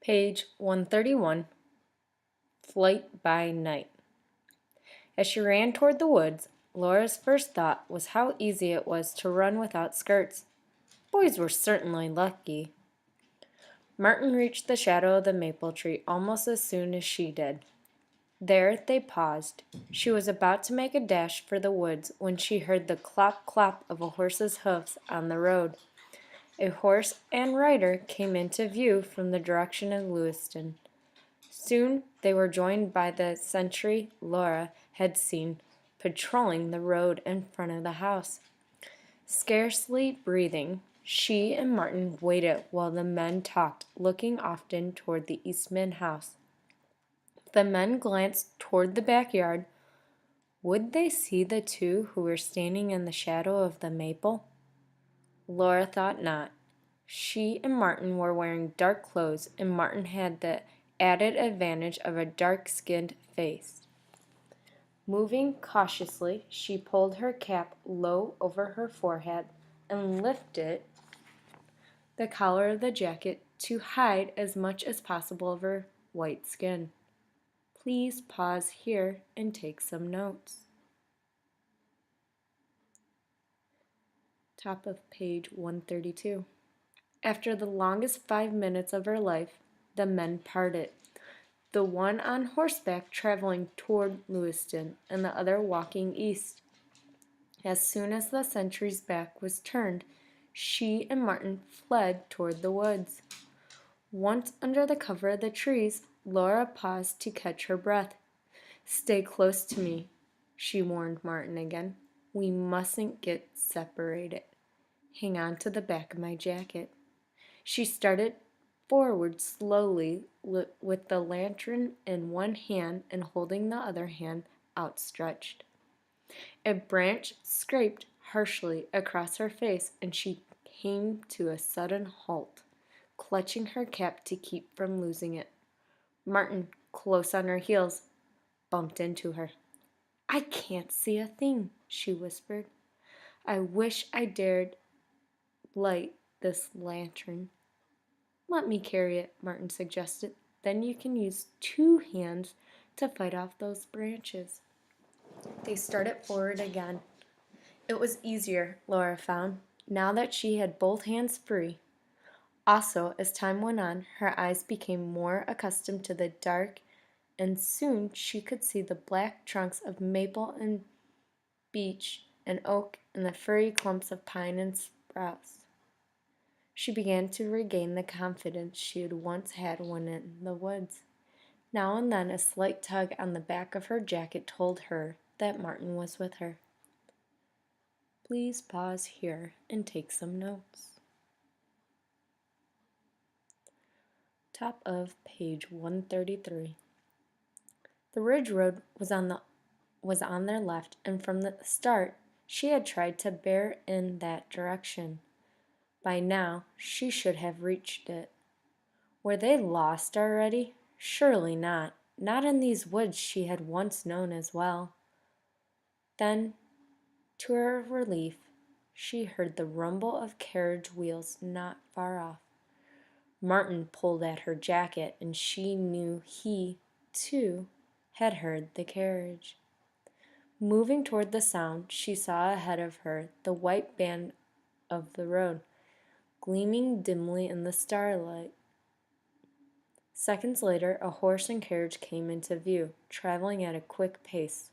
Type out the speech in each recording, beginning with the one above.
Page 131, Flight by Night. As she ran toward the woods, Laura's first thought was how easy it was to run without skirts. Boys were certainly lucky. Martin reached the shadow of the maple tree almost as soon as she did. There they paused. She was about to make a dash for the woods when she heard the clop-clop of a horse's hoofs on the road. A horse and rider came into view from the direction of Lewiston. Soon they were joined by the sentry Laura had seen patrolling the road in front of the house. Scarcely breathing, she and Martin waited while the men talked, looking often toward the Eastman house. The men glanced toward the backyard. Would they see the two who were standing in the shadow of the maple? Laura thought not. She and Martin were wearing dark clothes, and Martin had the added advantage of a dark-skinned face. Moving cautiously, she pulled her cap low over her forehead and lifted the collar of the jacket to hide as much as possible of her white skin. Please pause here and take some notes. Top of page 132. After the longest 5 minutes of her life, the men parted, the one on horseback traveling toward Lewiston and the other walking east. As soon as the sentry's back was turned, she and Martin fled toward the woods. Once under the cover of the trees, Laura paused to catch her breath. "Stay close to me," she warned Martin again. "We mustn't get separated. Hang on to the back of my jacket." She started forward slowly with the lantern in one hand and holding the other hand outstretched. A branch scraped harshly across her face, and she came to a sudden halt, clutching her cap to keep from losing it. Martin, close on her heels, bumped into her. "I can't see a thing," she whispered. "I wish I dared light this lantern." "Let me carry it," Martin suggested. "Then you can use 2 hands to fight off those branches." They started forward again. It was easier, Laura found, now that she had both hands free. Also, as time went on, her eyes became more accustomed to the dark, and soon she could see the black trunks of maple and beech and oak and the furry clumps of pine and spruce. She began to regain the confidence she had once had when in the woods. Now and then a slight tug on the back of her jacket told her that Martin was with her. Please pause here and take some notes. Top of page 133. The ridge road was on their left, and from the start she had tried to bear in that direction. By now she should have reached it. Were they lost already? Surely not. Not in these woods she had once known as well. Then, to her relief, she heard the rumble of carriage wheels not far off. Martin pulled at her jacket, and she knew he, too, had heard the carriage. Moving toward the sound, she saw ahead of her the white band of the road, gleaming dimly in the starlight. Seconds later, a horse and carriage came into view, traveling at a quick pace.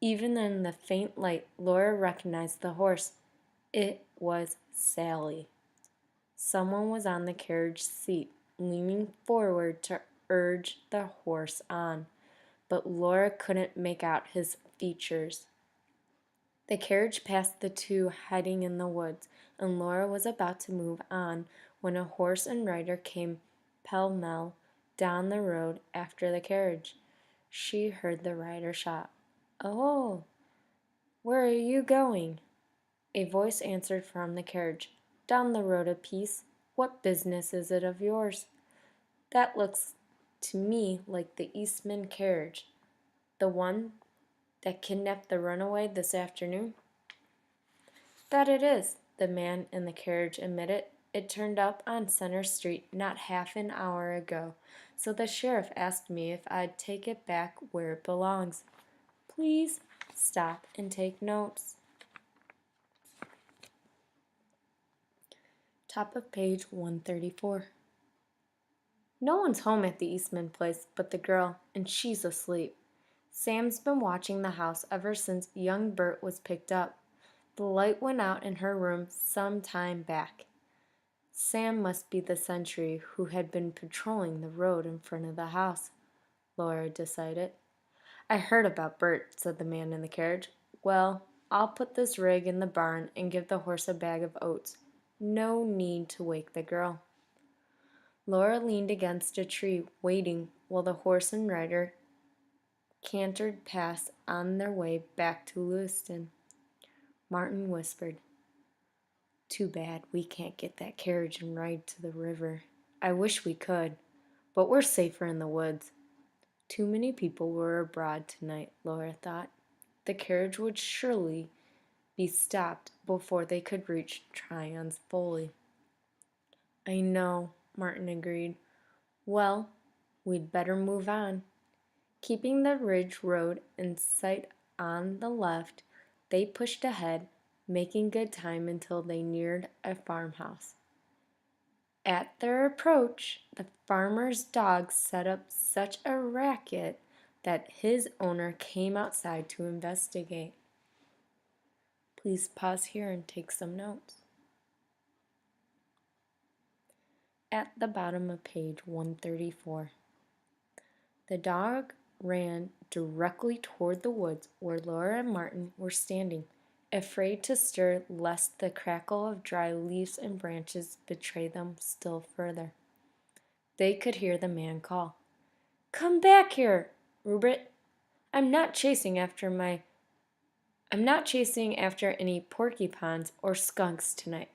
Even in the faint light, Laura recognized the horse. It was Sally. Someone was on the carriage seat, leaning forward to urge the horse on, but Laura couldn't make out his features. The carriage passed the two hiding in the woods, and Laura was about to move on when a horse and rider came pell-mell down the road after the carriage. She heard the rider shout, "Oh, where are you going?" A voice answered from the carriage, "Down the road a piece. What business is it of yours?" "That looks to me like the Eastman carriage, the one that kidnapped the runaway this afternoon." "That it is," the man in the carriage admitted. It turned up on Center Street not half an hour ago, so the sheriff asked me if I'd take it back where it belongs. Please stop and take notes. Top of page 134. No one's home at the Eastman place but the girl, and she's asleep. Sam's been watching the house ever since young Bert was picked up. The light went out in her room some time back. Sam must be the sentry who had been patrolling the road in front of the house, Laura decided. I heard about Bert, said the man in the carriage. Well, I'll put this rig in the barn and give the horse a bag of oats. No need to wake the girl. Laura leaned against a tree, waiting while the horse and rider cantered past on their way back to Lewiston. Martin whispered, Too bad we can't get that carriage and ride to the river. I wish we could, but we're safer in the woods. Too many people were abroad tonight, Laura thought. The carriage would surely be stopped before they could reach Tryon's Folly. I know, Martin agreed. Well, we'd better move on. Keeping the ridge road in sight on the left, they pushed ahead, making good time until they neared a farmhouse. At their approach, the farmer's dog set up such a racket that his owner came outside to investigate. Please pause here and take some notes. At the bottom of page 134. The dog ran directly toward the woods where Laura and Martin were standing, afraid to stir lest the crackle of dry leaves and branches betray them still further. They could hear the man call, Come back here, Rupert. I'm not chasing after any porcupines or skunks tonight.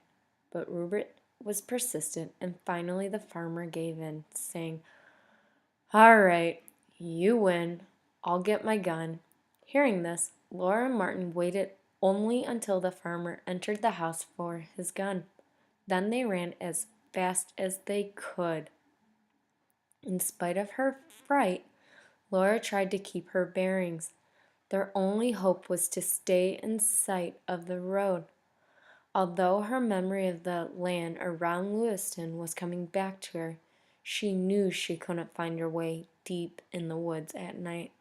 But Rupert was persistent, and finally the farmer gave in, saying, All right, you win. I'll get my gun. Hearing this, Laura and Martin waited only until the farmer entered the house for his gun. Then they ran as fast as they could. In spite of her fright, Laura tried to keep her bearings. Their only hope was to stay in sight of the road. Although her memory of the land around Lewiston was coming back to her, she knew she couldn't find her way deep in the woods at night.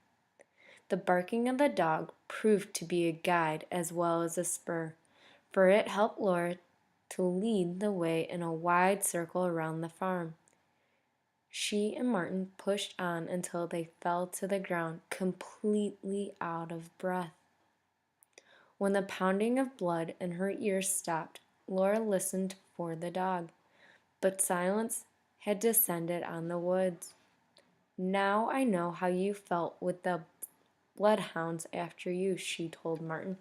The barking of the dog proved to be a guide as well as a spur, for it helped Laura to lead the way in a wide circle around the farm. She and Martin pushed on until they fell to the ground, completely out of breath. When the pounding of blood in her ears stopped, Laura listened for the dog, but silence had descended on the woods. Now I know how you felt with the bloodhounds after you, she told Martin.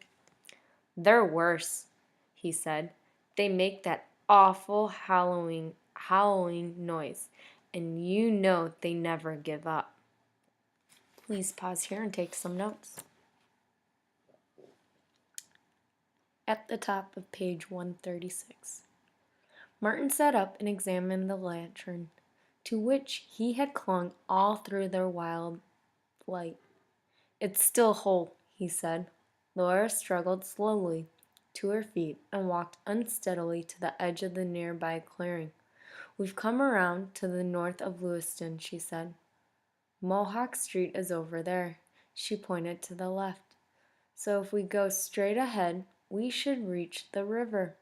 They're worse, he said. They make that awful howling noise, and you know they never give up. Please pause here and take some notes. At the top of page 136. Martin sat up and examined the lantern, to which he had clung all through their wild flight. It's still whole, he said. Laura struggled slowly to her feet and walked unsteadily to the edge of the nearby clearing. We've come around to the north of Lewiston, she said. Mohawk Street is over there. She pointed to the left. So if we go straight ahead, we should reach the river.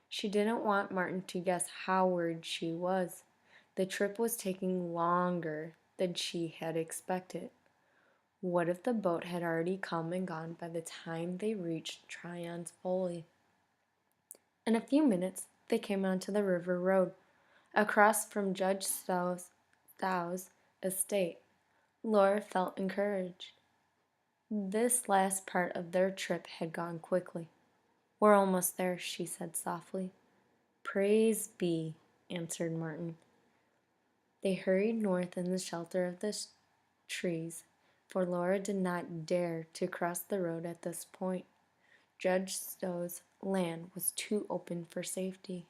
She didn't want Martin to guess how worried she was. The trip was taking longer than she had expected. What if the boat had already come and gone by the time they reached Tryon's Folly? In a few minutes, they came onto the river road, across from Judge Stow's estate. Laura felt encouraged. This last part of their trip had gone quickly. We're almost there, she said softly. Praise be, answered Martin. They hurried north in the shelter of the trees, for Laura did not dare to cross the road at this point. Judge Stow's land was too open for safety.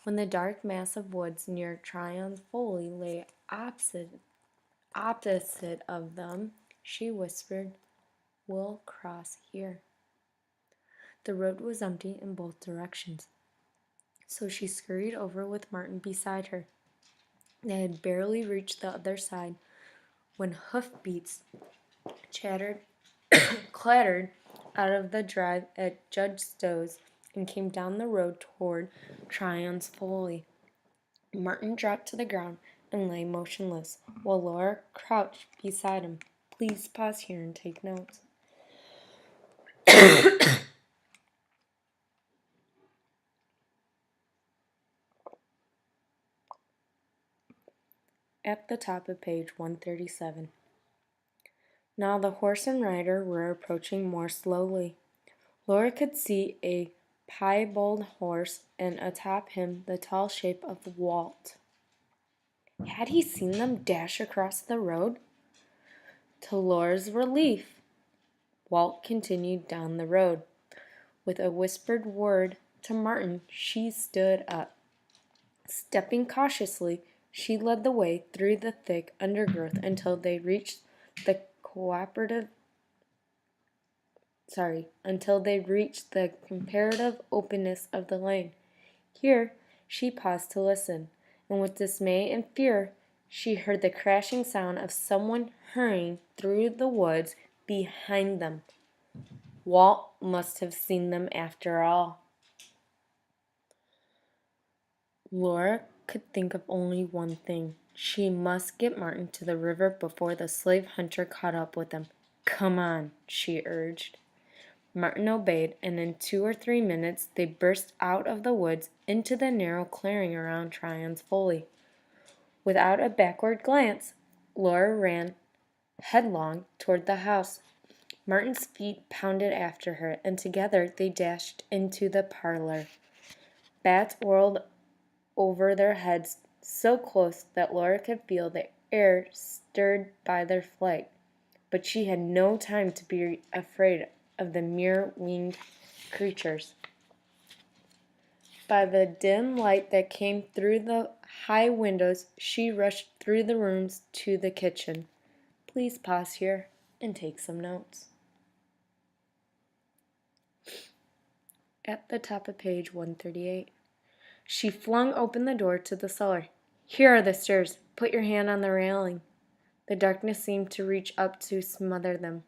When the dark mass of woods near Tryon's Folly lay opposite of them, she whispered, "We'll cross here." The road was empty in both directions, so she scurried over with Martin beside her. They had barely reached the other side when hoofbeats clattered out of the drive at Judge Stowe's and came down the road toward Tryon's Folly. Martin dropped to the ground and lay motionless, while Laura crouched beside him. Please pause here and take notes. At the top of page 137. Now the horse and rider were approaching more slowly. Laura could see a piebald horse, and atop him the tall shape of Walt. Had he seen them dash across the road? To Laura's relief, Walt continued down the road. With a whispered word to Martin, she stood up. Stepping cautiously, she led the way through the thick undergrowth until they reached the comparative openness of the lane. Here she paused to listen, and with dismay and fear she heard the crashing sound of someone hurrying through the woods behind them. Walt must have seen them after all. Laura could think of only one thing. She must get Martin to the river before the slave hunter caught up with him. "Come on," she urged. Martin obeyed, and in 2 or 3 minutes they burst out of the woods into the narrow clearing around Tryon's Folly. Without a backward glance, Laura ran headlong toward the house. Martin's feet pounded after her, and together they dashed into the parlor. Bats whirled over their heads so close that Laura could feel the air stirred by their flight, but she had no time to be afraid of the mere winged creatures. By the dim light that came through the high windows, she rushed through the rooms to the kitchen. Please pause here and take some notes. At the top of page 138. She flung open the door to the cellar. "Here are the stairs. Put your hand on the railing." The darkness seemed to reach up to smother them.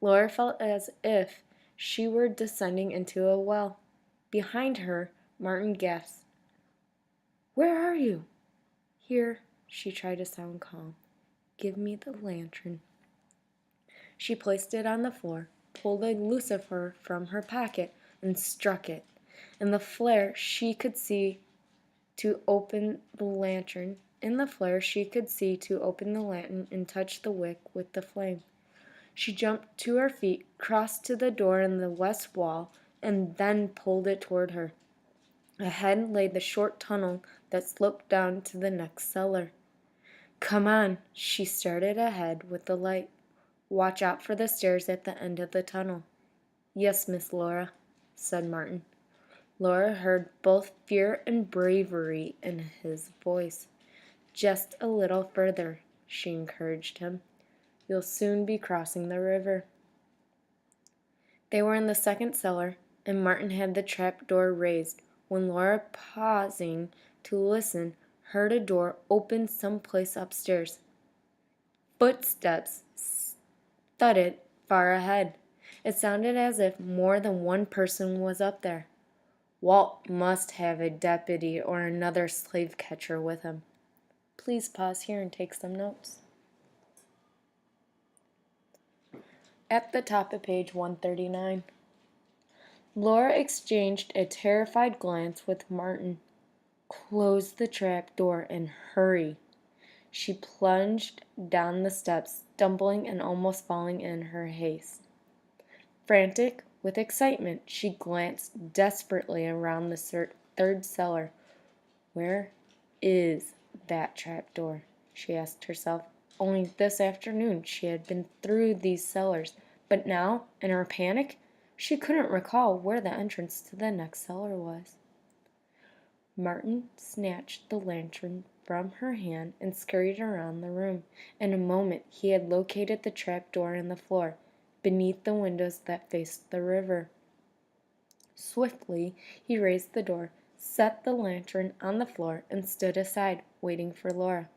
Laura felt as if she were descending into a well. Behind her, Martin gasped. "Where are you?" "Here." She tried to sound calm. "Give me the lantern." She placed it on the floor, pulled a lucifer from her pocket, and struck it. In the flare she could see to open the lantern and touch the wick with the flame. She jumped to her feet, crossed to the door in the west wall, and then pulled it toward her. Ahead lay the short tunnel that sloped down to the next cellar. "Come on." She started ahead with the light. "Watch out for the stairs at the end of the tunnel." "Yes, Miss Laura," said Martin. Laura heard both fear and bravery in his voice. "Just a little further," she encouraged him. "You'll soon be crossing the river." They were in the second cellar, and Martin had the trap door raised, when Laura, pausing to listen, heard a door open someplace upstairs. Footsteps thudded far ahead. It sounded as if more than one person was up there. Walt must have a deputy or another slave catcher with him. Please pause here and take some notes. At the top of page 139. Laura exchanged a terrified glance with Martin. "Close the trap door and hurry." She plunged down the steps, stumbling and almost falling in her haste. Frantic with excitement, she glanced desperately around the third cellar. "Where is that trap door?" she asked herself. Only this afternoon she had been through these cellars, but now, in her panic, she couldn't recall where the entrance to the next cellar was. Martin snatched the lantern from her hand and scurried around the room. In a moment he had located the trap door in the floor, beneath the windows that faced the river. Swiftly he raised the door, set the lantern on the floor, and stood aside, waiting for Laura.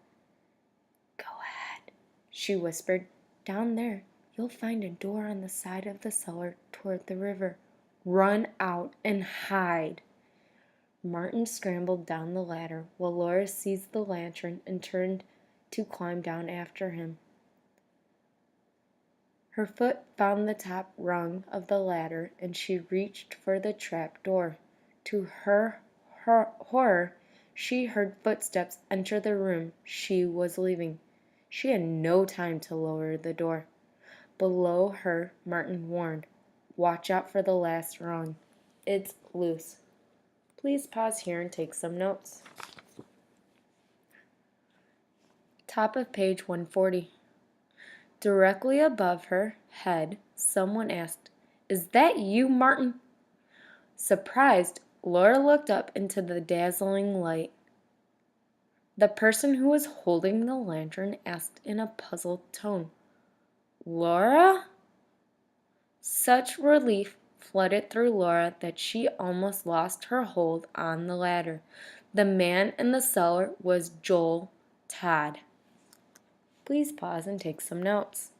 "Go ahead," she whispered. "Down there you'll find a door on the side of the cellar toward the river. Run out and hide." Martin scrambled down the ladder, while Laura seized the lantern and turned to climb down after him. Her foot found the top rung of the ladder, and she reached for the trap door. To her horror, she heard footsteps enter the room she was leaving. She had no time to lower the door. Below her, Martin warned, "Watch out for the last rung. It's loose." Please pause here and take some notes. Top of page 140. Directly above her head, someone asked, "Is that you, Martin?" Surprised, Laura looked up into the dazzling light. The person who was holding the lantern asked in a puzzled tone, "Laura?" Such relief flooded through Laura that she almost lost her hold on the ladder. The man in the cellar was Joel Todd. Please pause and take some notes.